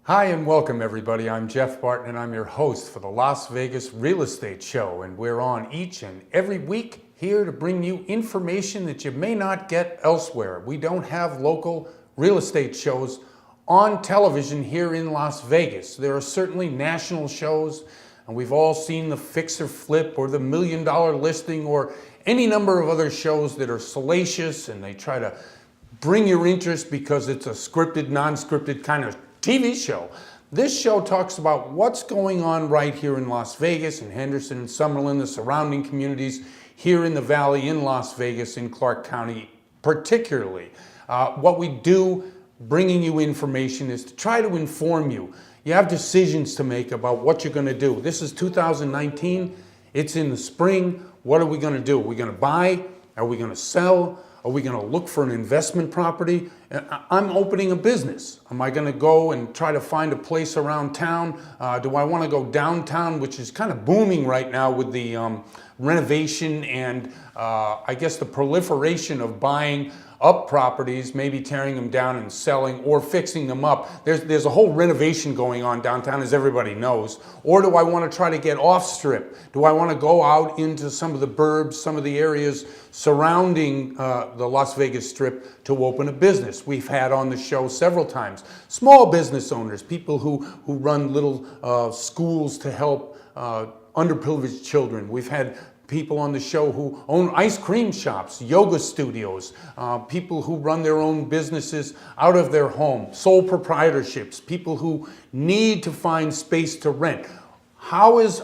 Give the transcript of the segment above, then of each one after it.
Hi and welcome everybody. I'm Jeff Barton and I'm your host for the Las Vegas Real Estate Show, and we're on each and every week here to bring you information that you may not get elsewhere. We don't have local real estate shows on television here in Las Vegas. There are certainly national shows, and we've all seen the Fix or Flip or the $1 Million Listing or any number of other shows that are salacious and they try to bring your interest because it's a scripted, non-scripted kind of TV show. This show talks about what's going on right here in Las Vegas, in Henderson and Summerlin, the surrounding communities here in the Valley, in Las Vegas, in Clark County particularly. What we do, bringing you information, is to try to inform you. You have decisions to make about what you're going to do. This is 2019. It's in the spring. What are we going to do? Are we going to buy? Are we going to sell? Are we going to look for an investment property? I'm opening a business. Am I going to go and try to find a place around town? Do I want to go downtown, which is kind of booming right now with the renovation and I guess the proliferation of buying up properties, maybe tearing them down and selling or fixing them up. There's a whole renovation going on downtown, as everybody knows. Or do I want to try to get off strip? Do I want to go out into some of the burbs, some of the areas surrounding the Las Vegas Strip to open a business? We've had on the show several times small business owners, people who run little schools to help underprivileged children. We've had people on the show who own ice cream shops, yoga studios, people who run their own businesses out of their home, sole proprietorships, people who need to find space to rent. How is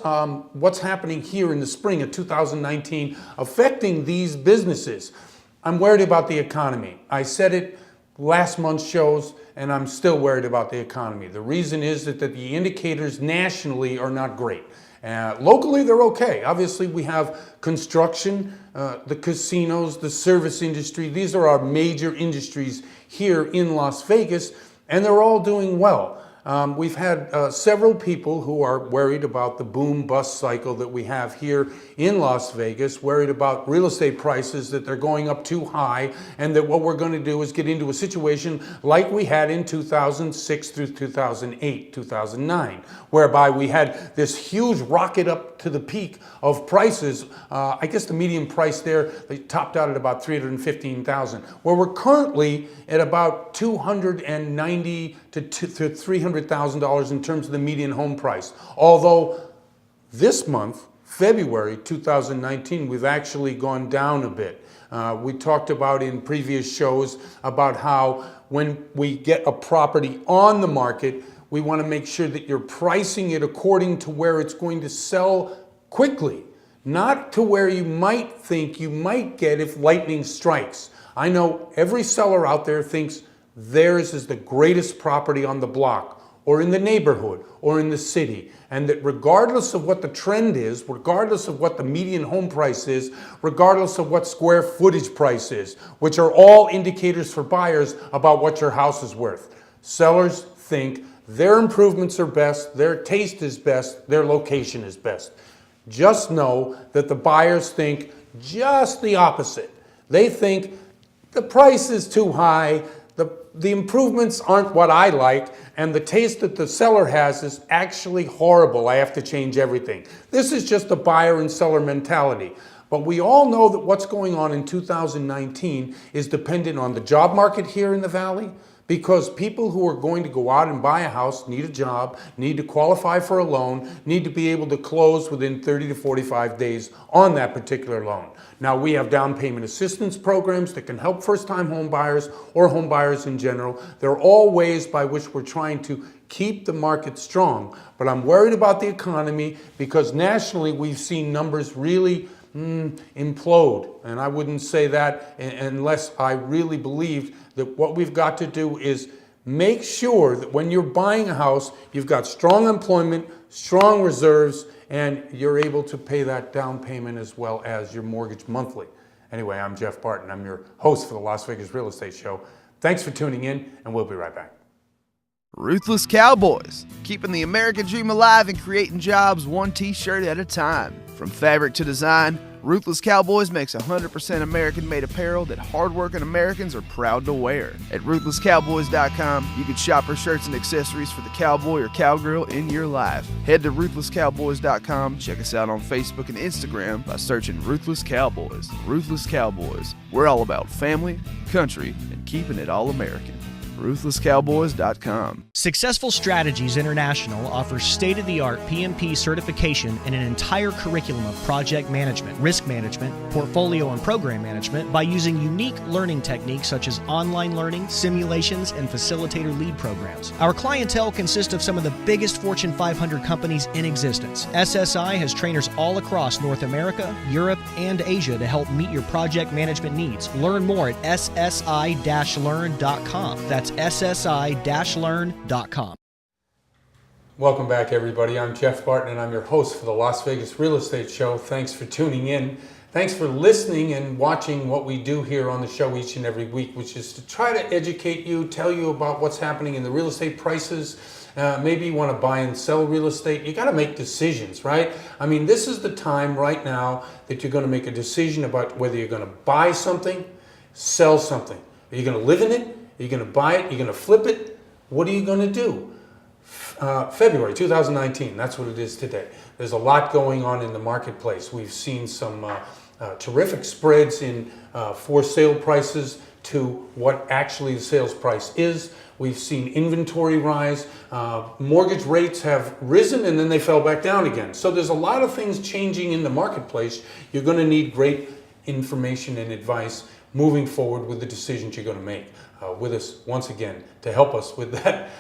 what's happening here in the spring of 2019 affecting these businesses? I'm worried about the economy. I said it last month's shows, and I'm still worried about the economy. The reason is that the indicators nationally are not great. Locally, they're okay. Obviously, we have construction, the casinos, the service industry. These are our major industries here in Las Vegas, and they're all doing well. We've had several people who are worried about the boom-bust cycle that we have here in Las Vegas, worried about real estate prices, that they're going up too high, and that what we're going to do is get into a situation like we had in 2006 through 2008, 2009, whereby we had this huge rocket up to the peak of prices. I guess the median price there, they topped out at about $315,000, where we're currently at about $290,000 to $300,000 in terms of the median home price. Although this month, February 2019, we've actually gone down a bit. We talked about in previous shows about how when we get a property on the market, we want to make sure that you're pricing it according to where it's going to sell quickly, not to where you might think you might get if lightning strikes. I know every seller out there thinks theirs is the greatest property on the block or in the neighborhood or in the city, and that regardless of what the trend is, regardless of what the median home price is, regardless of what square footage price is, which are all indicators for buyers about what your house is worth, sellers think their improvements are best, their taste is best, their location is best. Just know that the buyers think just the opposite. They think the price is too high, the improvements aren't what I like, and the taste that the seller has is actually horrible. I have to change everything. This is just a buyer and seller mentality. But we all know that what's going on in 2019 is dependent on the job market here in the Valley, because people who are going to go out and buy a house need a job, need to qualify for a loan, need to be able to close within 30 to 45 days on that particular loan. Now, we have down payment assistance programs that can help first-time home buyers or home buyers in general. They're all ways by which we're trying to keep the market strong. But I'm worried about the economy because nationally we've seen numbers really implode. And I wouldn't say that unless I really believed that what we've got to do is make sure that when you're buying a house, you've got strong employment, strong reserves, and you're able to pay that down payment as well as your mortgage monthly. Anyway, I'm Jeff Barton. I'm your host for the Las Vegas Real Estate Show. Thanks for tuning in, and we'll be right back. Ruthless Cowboys, keeping the American dream alive and creating jobs one t-shirt at a time. From fabric to design, Ruthless Cowboys makes 100% American-made apparel that hardworking Americans are proud to wear. At RuthlessCowboys.com, you can shop for shirts and accessories for the cowboy or cowgirl in your life. Head to RuthlessCowboys.com, check us out on Facebook and Instagram by searching Ruthless Cowboys. Ruthless Cowboys, we're all about family, country, and keeping it all American. RuthlessCowboys.com. Successful Strategies International offers state-of-the-art PMP certification and an entire curriculum of project management, risk management, portfolio and program management by using unique learning techniques such as online learning, simulations, and facilitator lead programs. Our clientele consists of some of the biggest Fortune 500 companies in existence. SSI has trainers all across North America, Europe, and Asia to help meet your project management needs. Learn more at ssi-learn.com. That's ssi-learn.com. Welcome back, everybody. I'm Jeff Barton, and I'm your host for the Las Vegas Real Estate Show. Thanks for tuning in. Thanks for listening and watching what we do here on the show each and every week, which is to try to educate you, tell you about what's happening in the real estate prices. Maybe you want to buy and sell real estate. You got to make decisions, right? I mean, this is the time right now that you're going to make a decision about whether you're going to buy something, sell something. Are you going to live in it? Are you going to buy it? Are you going to flip it? What are you going to do? February 2019, that's what it is today. There's a lot going on in the marketplace. We've seen some terrific spreads in for sale prices to what actually the sales price is. We've seen inventory rise. Mortgage rates have risen and then they fell back down again. So there's a lot of things changing in the marketplace. You're going to need great information and advice moving forward with the decisions you're going to make. With us once again to help us with that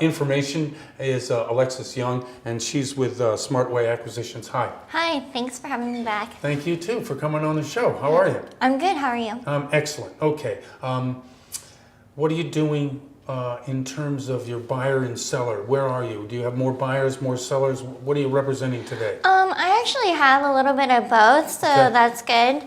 information is Alexis Young, and she's with Smartway Acquisitions. Hi. Hi, thanks for having me back. Thank you too for coming on the show. How are you? I'm good, how are you? Excellent. Okay. What are you doing in terms of your buyer and seller? Where are you? Do you have more buyers, more sellers? What are you representing today? I actually have a little bit of both, so Okay. that's good.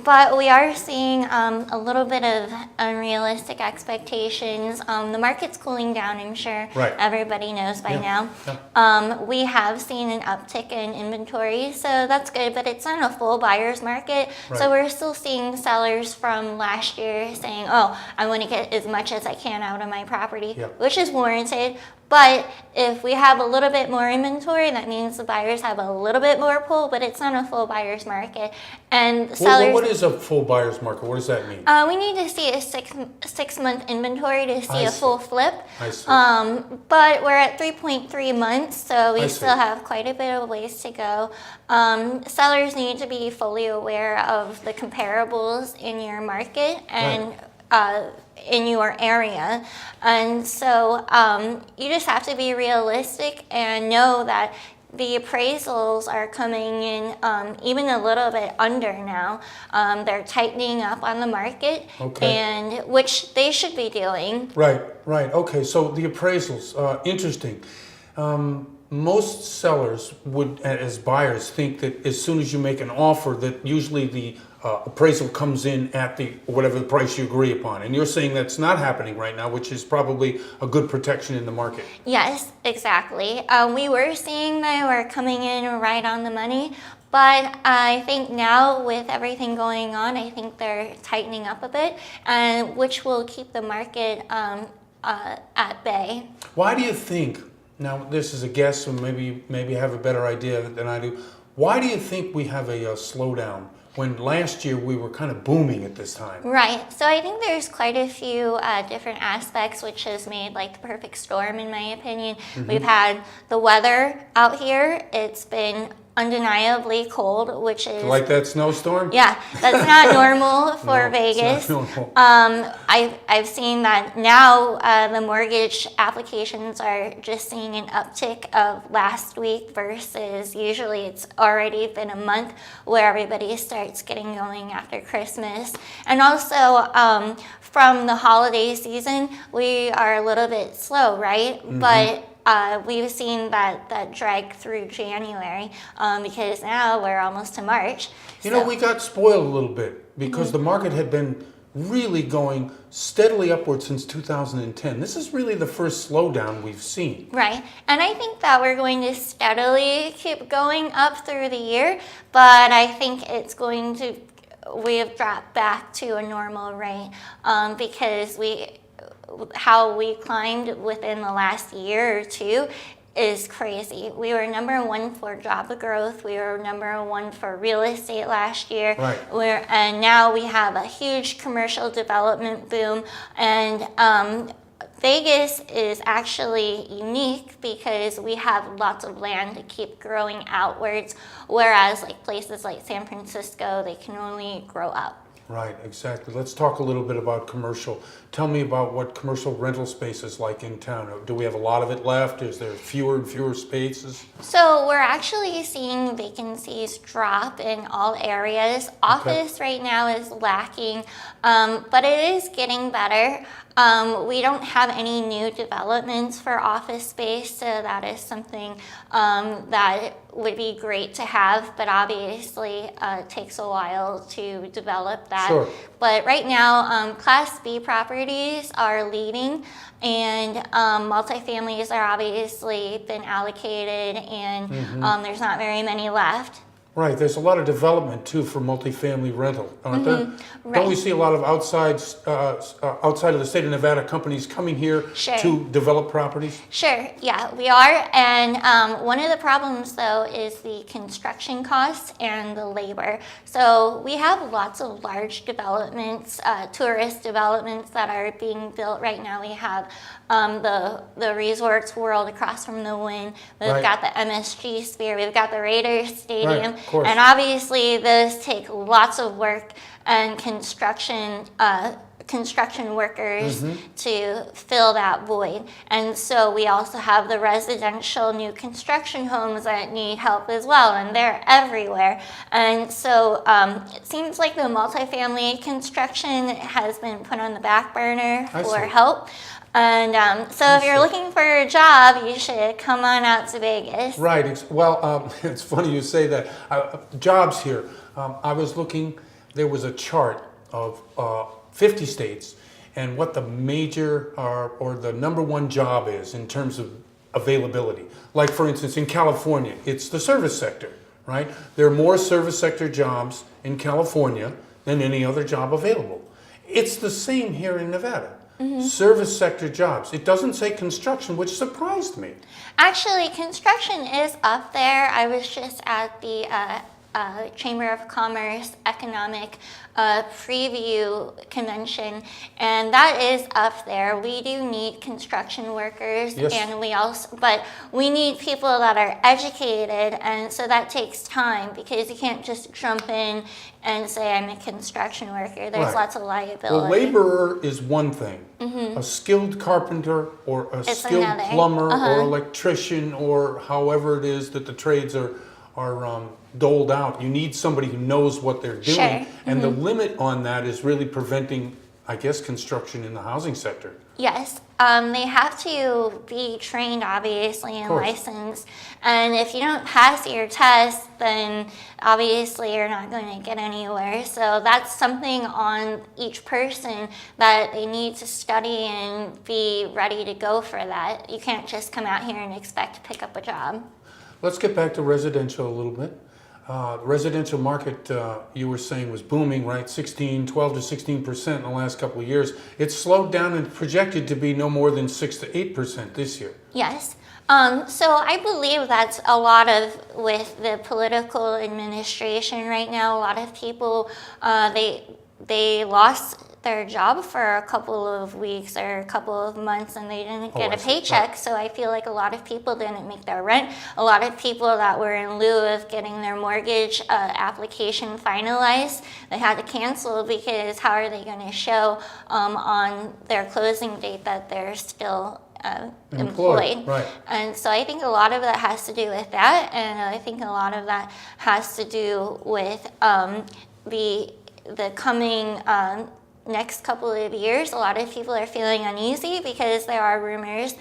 But we are seeing a little bit of unrealistic expectations. The market's cooling down, I'm sure Right. everybody knows by Yeah. now. We have seen an uptick in inventory, so that's good, but it's not a full buyer's market. Right. So we're still seeing sellers from last year saying, oh, I want to get as much as I can out of my property, Yeah. which is warranted. But if we have a little bit more inventory, that means the buyers have a little bit more pull, but it's not a full buyer's market. And sellers, What is a full buyer's market? What does that mean? we need to see a six-month inventory to see I a see. full flip. I see. But we're at 3.3 months, so I we see. still have quite a bit of ways to go. Sellers need to be fully aware of the comparables in your market and in your area. And so you just have to be realistic and know that the appraisals are coming in even a little bit under now. They're tightening up on the market, Okay. and which they should be doing. Right. Okay, so the appraisals, interesting. Most sellers would, as buyers, think that as soon as you make an offer, that usually the appraisal comes in at the whatever the price you agree upon. And you're saying that's not happening right now, which is probably a good protection in the market. Yes, exactly. We were seeing they were coming in right on the money, but I think now with everything going on, I think they're tightening up a bit, and which will keep the market at bay. Why do you think, now this is a guess, so maybe you have a better idea than I do, why do you think we have a slowdown when last year we were kind of booming at this time? Right. So I think there's quite a few different aspects which has made like the perfect storm, in my opinion. We've had the weather out here. It's been undeniably cold, which is Like that snowstorm? yeah, that's not normal for No, it's Vegas. not normal. I've seen that now the mortgage applications are just seeing an uptick of last week versus usually it's already been a month where everybody starts getting going after Christmas. And also from the holiday season, we are a little bit slow, right? But we've seen that drag through January because now we're almost to March. You know, we got spoiled a little bit because the market had been really going steadily upward since 2010. This is really the first slowdown we've seen. Right. And I think that we're going to steadily keep going up through the year, but I think we have dropped back to a normal rate because how we climbed within the last year or two is crazy. We were number one for job growth. We were number one for real estate last year. Right. And now we have a huge commercial development boom. And Vegas is actually unique because we have lots of land to keep growing outwards, whereas like places like San Francisco, they can only grow up. Right, exactly. Let's talk a little bit about commercial. Tell me about what commercial rental space is like in town. Do we have a lot of it left? Is there fewer and fewer spaces? So we're actually seeing vacancies drop in all areas. Office right now is lacking, but it is getting better. We don't have any new developments for office space, so that is something that would be great to have, but obviously it takes a while to develop that. Sure. But right now, Class B properties are leading, and multifamilies are obviously been allocated, and there's not very many left. Right, there's a lot of development too for multifamily rental, aren't there? Right. Don't we see a lot of outside of the state of Nevada companies coming here Sure. to develop properties? Sure, yeah, we are. And one of the problems, though, is the construction costs and the labor. So we have lots of large developments, tourist developments that are being built right now. We have the Resorts World across from the Wynn. We've Right. got the MSG Sphere. We've got the Raiders Stadium. Of course. And obviously, those take lots of work and construction workers to fill that void. And so we also have the residential new construction homes that need help as well, and they're everywhere. And so it seems like the multifamily construction has been put on the back burner I for see. help. And so if you're looking for a job, you should come on out to Vegas. Right. It's funny you say that. Jobs here. I was looking. There was a chart of 50 states and what the major or the number one job is in terms of availability. Like for instance, in California, it's the service sector. Right. There are more service sector jobs in California than any other job available. It's the same here in Nevada. Service sector jobs. It doesn't say construction, which surprised me. Actually, construction is up there. I was just at the Chamber of Commerce Economic Preview Convention, and that is up there. We do need construction workers, Yes. but we need people that are educated, and so that takes time because you can't just jump in and say I'm a construction worker. There's Right. lots of liability. A laborer is one thing. A skilled carpenter or a It's skilled another. plumber or electrician or however it is that the trades are doled out. You need somebody who knows what they're doing. Sure. And the limit on that is really preventing, I guess, construction in the housing sector. Yes, they have to be trained, obviously, and course. licensed. And if you don't pass your test, then obviously you're not going to get anywhere. So that's something on each person that they need to study and be ready to go for that. You can't just come out here and expect to pick up a job. Let's get back to residential a little bit. Residential market, you were saying, was booming, right? 12 to 16% in the last couple of years. It's slowed down and projected to be no more than 6 to 8% this year. Yes. So I believe that's a lot of with the political administration right now. A lot of people, they lost their job for a couple of weeks or a couple of months and they didn't get I a see. paycheck. Right. So I feel like a lot of people didn't make their rent. A lot of people that were in lieu of getting their mortgage application finalized, they had to cancel because how are they going to show on their closing date that they're still employed. Right. And so I think a lot of that has to do with that, and I think a lot of that has to do with the coming next couple of years. A lot of people are feeling uneasy because there are rumors,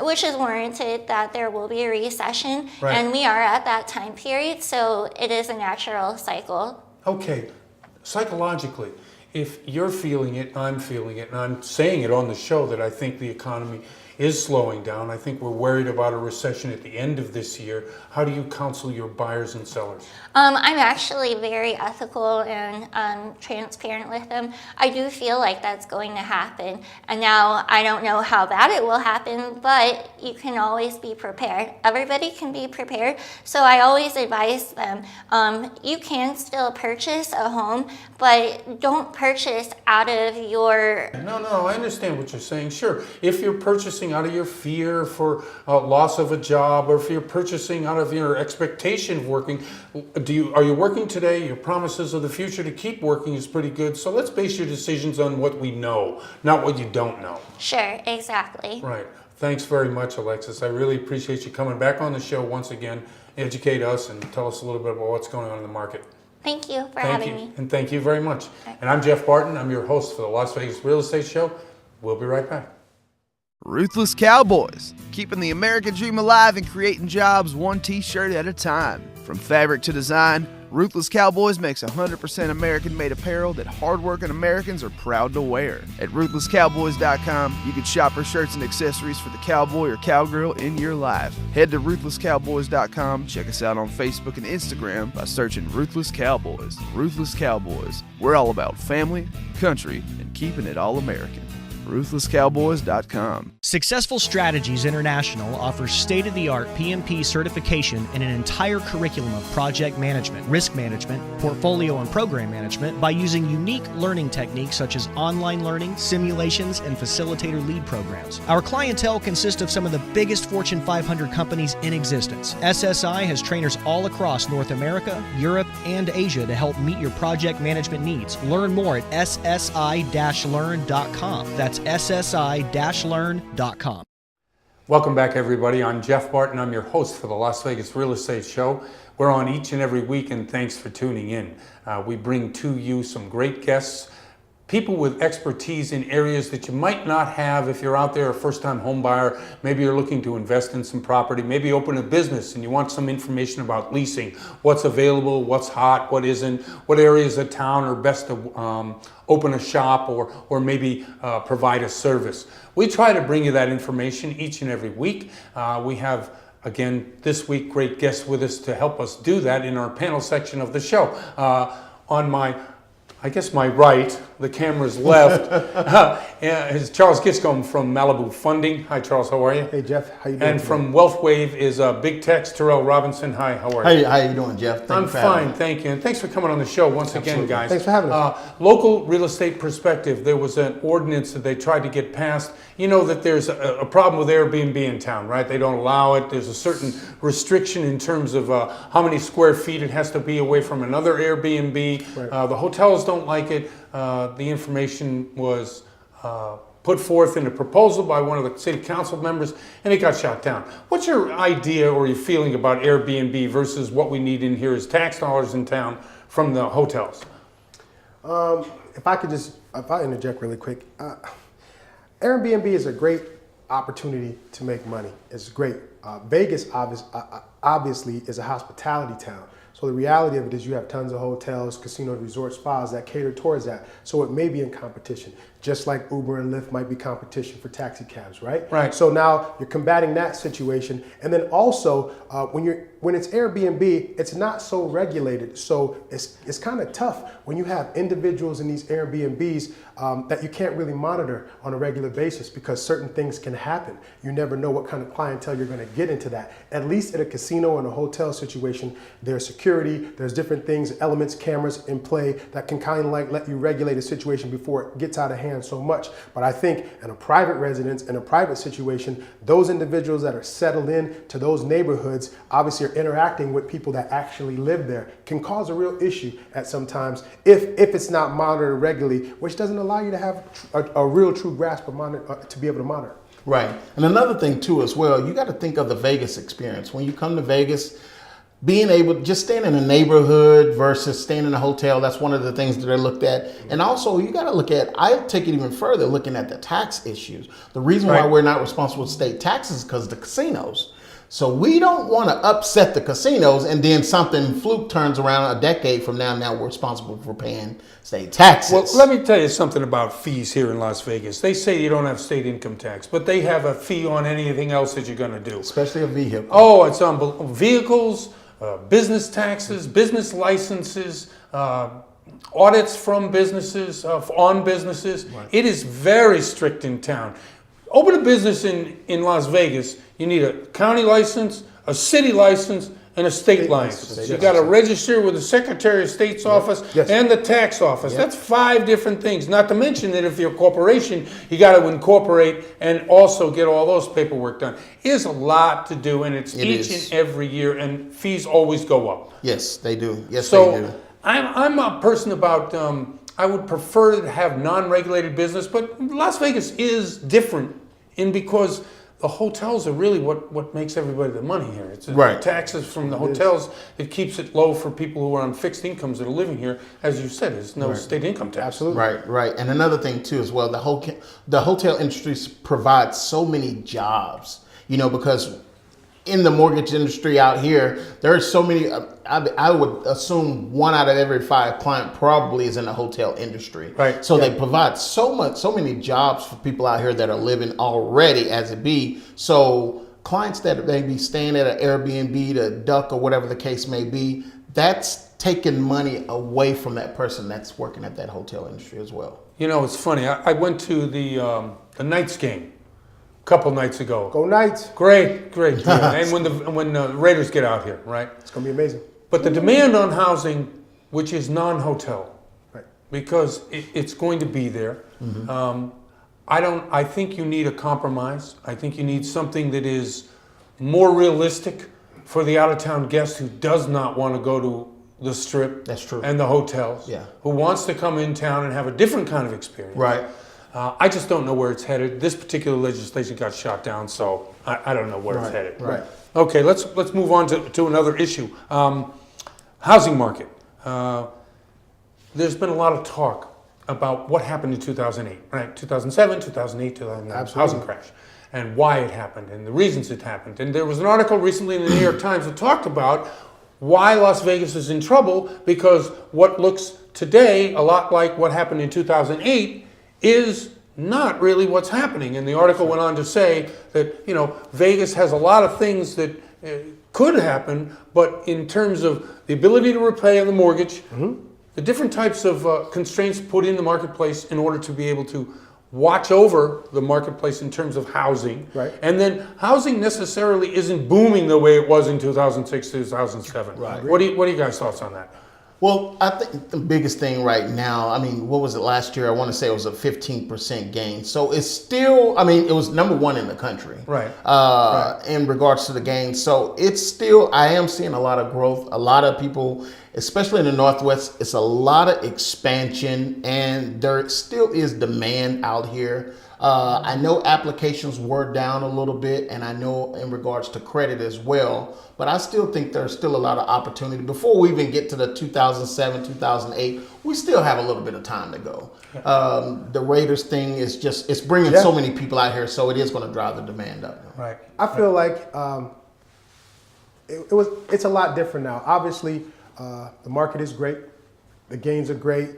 which is warranted, that there will be a recession, Right. and we are at that time period, so it is a natural cycle. Okay, psychologically, if you're feeling it, I'm feeling it, and I'm saying it on the show that I think the economy is slowing down. I think we're worried about a recession at the end of this year. How do you counsel your buyers and sellers? I'm actually very ethical and transparent with them. I do feel like that's going to happen. And now I don't know how bad it will happen, but you can always be prepared. Everybody can be prepared. So I always advise them, you can still purchase a home, but don't purchase out of your... No, I understand what you're saying. Sure, if you're purchasing out of your fear for loss of a job, or if you're purchasing out of your expectation of working, are you working today? Your promises of the future to keep working is pretty good. So let's base your decisions on what we know, not what you don't know. Sure, exactly. Right. Thanks very much, Alexis. I really appreciate you coming back on the show once again, educate us, and tell us a little bit about what's going on in the market. Thank you for having me. And thank you very much. And I'm Jeff Barton. I'm your host for the Las Vegas Real Estate Show. We'll be right back. Ruthless Cowboys, keeping the American dream alive and creating jobs one t-shirt at a time. From fabric to design, Ruthless Cowboys makes 100% American-made apparel that hardworking Americans are proud to wear. At RuthlessCowboys.com, you can shop for shirts and accessories for the cowboy or cowgirl in your life. Head to RuthlessCowboys.com, check us out on Facebook and Instagram by searching Ruthless Cowboys. Ruthless Cowboys, we're all about family, country, and keeping it all American. RuthlessCowboys.com. Successful Strategies International offers state-of-the-art PMP certification and an entire curriculum of project management, risk management, portfolio and program management by using unique learning techniques such as online learning, simulations, and facilitator lead programs. Our clientele consists of some of the biggest Fortune 500 companies in existence. SSI has trainers all across North America, Europe, and Asia to help meet your project management needs. Learn more at ssi-learn.com. That's ssi-learn.com. Welcome back, everybody. I'm Jeff Barton. I'm your host for the Las Vegas Real Estate Show. We're on each and every week, and thanks for tuning in. We bring to you some great guests, people with expertise in areas that you might not have if you're out there a first-time home buyer. Maybe you're looking to invest in some property, maybe open a business and you want some information about leasing, what's available, what's hot, what isn't, what areas of town are best to open a shop or maybe provide a service. We try to bring you that information each and every week. We have, again, this week, great guests with us to help us do that in our panel section of the show. On my right, the camera's left, is Charles Giscombe from Malibu Funding. Hi, Charles, how are you? Hey, Jeff, how you doing? And from WealthWave is Big Tex, Terrell Robinson. Hi, how are you? How you doing, Jeff? I'm fine, thank you. And thanks for coming on the show once again, guys. Thanks for having us. Local real estate perspective, there was an ordinance that they tried to get passed. You know that there's a problem with Airbnb in town, right? They don't allow it. There's a certain restriction in terms of how many square feet it has to be away from another Airbnb. Right. The hotels don't like it. The information was put forth in a proposal by one of the city council members, and it got shot down. What's your idea or your feeling about Airbnb versus what we need in here as tax dollars in town from the hotels? If I interject really quick, Airbnb is a great opportunity to make money. It's great. Vegas obviously is a hospitality town. So the reality of it is you have tons of hotels, casinos, resorts, spas that cater towards that. So it may be in competition, just like Uber and Lyft might be competition for taxi cabs, right? Right. So now you're combating that situation. And then also when it's Airbnb, it's not so regulated. So it's kind of tough when you have individuals in these Airbnbs that you can't really monitor on a regular basis because certain things can happen. You never know what kind of clientele you're going to get into that. At least at a casino and a hotel situation, there's security, there's different things, elements, cameras in play that can kind of like let you regulate a situation before it gets out of hand so much. But I think in a private residence, in a private situation, those individuals that are settled in to those neighborhoods obviously are interacting with people that actually live there, can cause a real issue at some times if it's not monitored regularly, which doesn't allow you to have a real true grasp of to be able to monitor. Right. And another thing too as well, you got to think of the Vegas experience. When you come to Vegas, being able just staying in a neighborhood versus staying in a hotel, that's one of the things that are looked at. And also you got to look at, I take it even further, looking at the tax issues. The reason why we're not responsible for state taxes is because of the casinos. So we don't want to upset the casinos and then something fluke turns around a decade from now. Now we're responsible for paying state taxes. Well, let me tell you something about fees here in Las Vegas. They say you don't have state income tax, but they have a fee on anything else that you're going to do. Especially a vehicle. Oh, it's unbelievable. Vehicles, business taxes, business licenses, audits from businesses, on businesses. Right. It is very strict in town. Open a business in Las Vegas, you need a county license, a city license, and a state license. You got to register with the Secretary of State's office and the tax office. That's 5 different things. Not to mention that if you're a corporation, you got to incorporate and also get all those paperwork done. There's a lot to do, and it's each and every year, and fees always go up. Yes, they do. Yes, so they do. I'm a person about. I would prefer to have non-regulated business, but Las Vegas is different because the hotels are really what makes everybody the money here. It's the taxes from the hotels that keeps it low for people who are on fixed incomes that are living here. As you said, there's no state income tax. Absolutely. Right. And another thing too as well, the hotel industry provides so many jobs, because in the mortgage industry out here, there are so many, I would assume 1 out of every 5 client probably is in the hotel industry. Right. So they provide so many jobs for people out here that are living already as it be. So clients that may be staying at an Airbnb, the Duck, or whatever the case may be, that's taking money away from that person that's working at that hotel industry as well. It's funny. I went to the Knights game couple nights ago. Go Knights. Great. Yeah. And when the Raiders get out here, right? It's going to be amazing. But the demand on housing, which is non-hotel, right, because it's going to be there. Mm-hmm. I think you need a compromise. I think you need something that is more realistic for the out-of-town guest who does not want to go to the Strip. That's true. And the hotels. Yeah. Who wants to come in town and have a different kind of experience. Right. I just don't know where it's headed. This particular legislation got shot down, so I don't know where it's headed. Right. Okay, let's move on to another issue. Housing market. There's been a lot of talk about what happened in 2008, right? 2007, 2008, 2009, housing crash, and why it happened, and the reasons it happened. And there was an article recently in the New York Times that talked about why Las Vegas is in trouble, because what looks today a lot like what happened in 2008 is not really what's happening. And the article went on to say that, Vegas has a lot of things that could happen, but in terms of the ability to repay on the mortgage, the different types of constraints put in the marketplace in order to be able to watch over the marketplace in terms of housing. Right. And then housing necessarily isn't booming the way it was in 2006, 2007. Right. What are you guys' thoughts on that? Well, I think the biggest thing right now, what was it last year? I want to say it was a 15% gain. So it's still, it was number 1 in the country. Right. In regards to the gain. So it's still, I am seeing a lot of growth. A lot of people, especially in the Northwest, it's a lot of expansion, and there still is demand out here. I know applications were down a little bit, and I know in regards to credit as well, but I still think there's still a lot of opportunity. Before we even get to the 2007, 2008, we still have a little bit of time to go. The Raiders thing is it's bringing so many people out here, so it is going to drive the demand up. Right. I feel like it's a lot different now. Obviously, the market is great, the gains are great,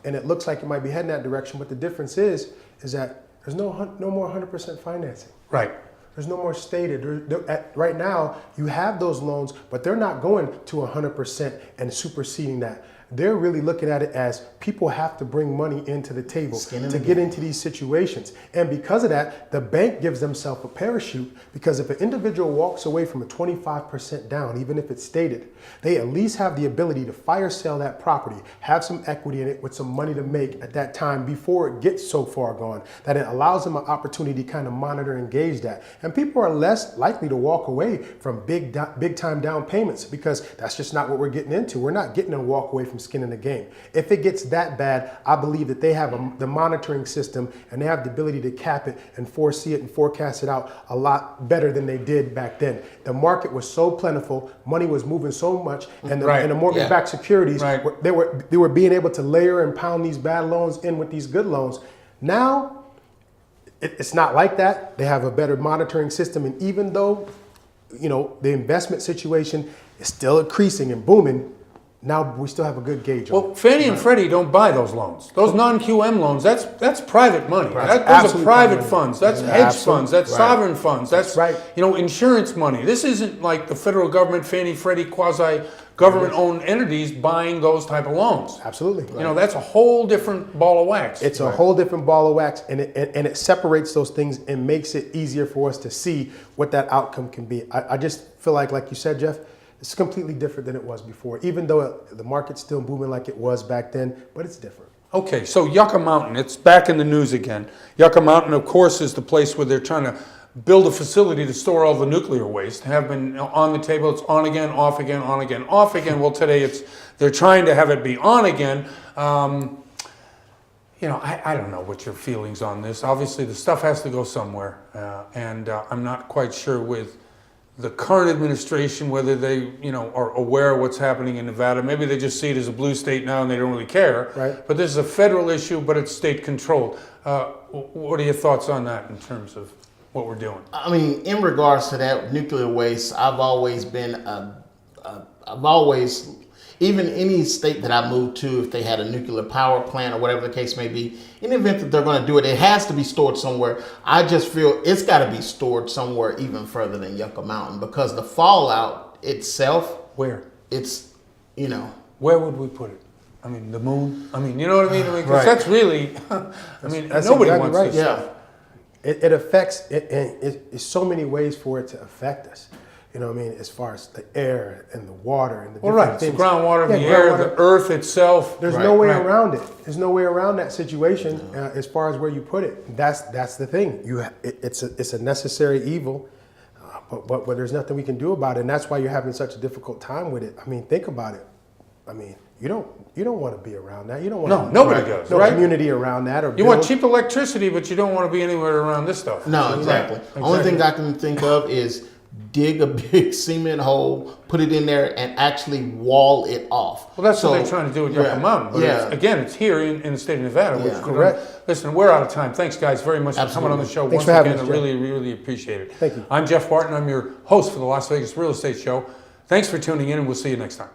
and it looks like it might be heading that direction. But the difference is that there's no more 100% financing. Right. There's no more stated. Right now, you have those loans, but they're not going to 100% and superseding that. They're really looking at it as people have to bring money into the table to get into these situations. And because of that, the bank gives themselves a parachute, because if an individual walks away from a 25% down, even if it's stated, they at least have the ability to fire sale that property, have some equity in it with some money to make at that time before it gets so far gone that it allows them an opportunity to kind of monitor and gauge that. And people are less likely to walk away from big time down payments, because that's just not what we're getting into. We're not getting a walk away from skin in the game. If it gets that bad, I believe that they have the monitoring system, and they have the ability to cap it and foresee it and forecast it out a lot better than they did back then. The market was so plentiful, money was moving so much, and the mortgage-backed securities, they were being able to layer and pound these bad loans in with these good loans. Now, it's not like that. They have a better monitoring system, and even though the investment situation is still increasing and booming. Now we still have a good gauge on Well, it. Fannie and Freddie don't buy those loans. Those non-QM loans, that's private money. Those are absolutely private private funds. That's money. hedge Absolutely. funds. That's Right. sovereign funds. That's Right. Insurance money. This isn't like the federal government, Fannie, Freddie, quasi-government-owned entities buying those type of loans. Absolutely. That's a whole different ball of wax. It's a whole different ball of wax, and it separates those things and makes it easier for us to see what that outcome can be. I just feel like you said, Jeff, it's completely different than it was before, even though the market's still booming like it was back then, but it's different. Okay, so Yucca Mountain, it's back in the news again. Yucca Mountain, of course, is the place where they're trying to build a facility to store all the nuclear waste. Have been on the table. It's on again, off again, on again, off again. Well, today they're trying to have it be on again. I don't know what your feelings on this. Obviously, the stuff has to go somewhere, and I'm not quite sure with the current administration whether they, are aware of what's happening in Nevada. Maybe they just see it as a blue state now and they don't really care. Right. But this is a federal issue, but it's state controlled. What are your thoughts on that in terms of what we're doing? I mean, in regards to that nuclear waste, I've always been, even any state that I moved to, if they had a nuclear power plant or whatever the case may be, in the event that they're going to do it, it has to be stored somewhere. I just feel it's got to be stored somewhere even further than Yucca Mountain, because the fallout itself, Where? it's, Where would we put it? I mean, the moon? I mean, you know what I mean? 'Cause Right. that's really, That's nobody exactly wants right. this yeah. stuff. It affects it, and it's so many ways for it to affect us. You know what I mean? As far as the air and the water and the Well, different right, it's the things. groundwater, Yeah, the air, groundwater. the earth itself. There's Right, no way right. around it. There's no way around that situation as far as where you put it. That's the thing. It's a necessary evil, but there's nothing we can do about it, and that's why you're having such a difficult time with it. I mean, think about it. I mean, you don't want to be around that. You don't want No, nobody does, no right? community around that or You want build. cheap electricity, but you don't want to be anywhere around this stuff. No, exactly. Only thing I can think of is dig a big cement hole, put it in there, and actually wall it off. Well, that's what they're trying to do with Yucca yeah, Mountain. But yeah. it's here in the state of Nevada. Which Yeah. we don't- Correct. Listen, we're out of time. Thanks, guys, very much for coming on the Absolutely. show Thanks once for having again. us, I Jeff. really, really appreciate it. Thank you. I'm Jeff Barton. I'm your host for the Las Vegas Real Estate Show. Thanks for tuning in, and we'll see you next time.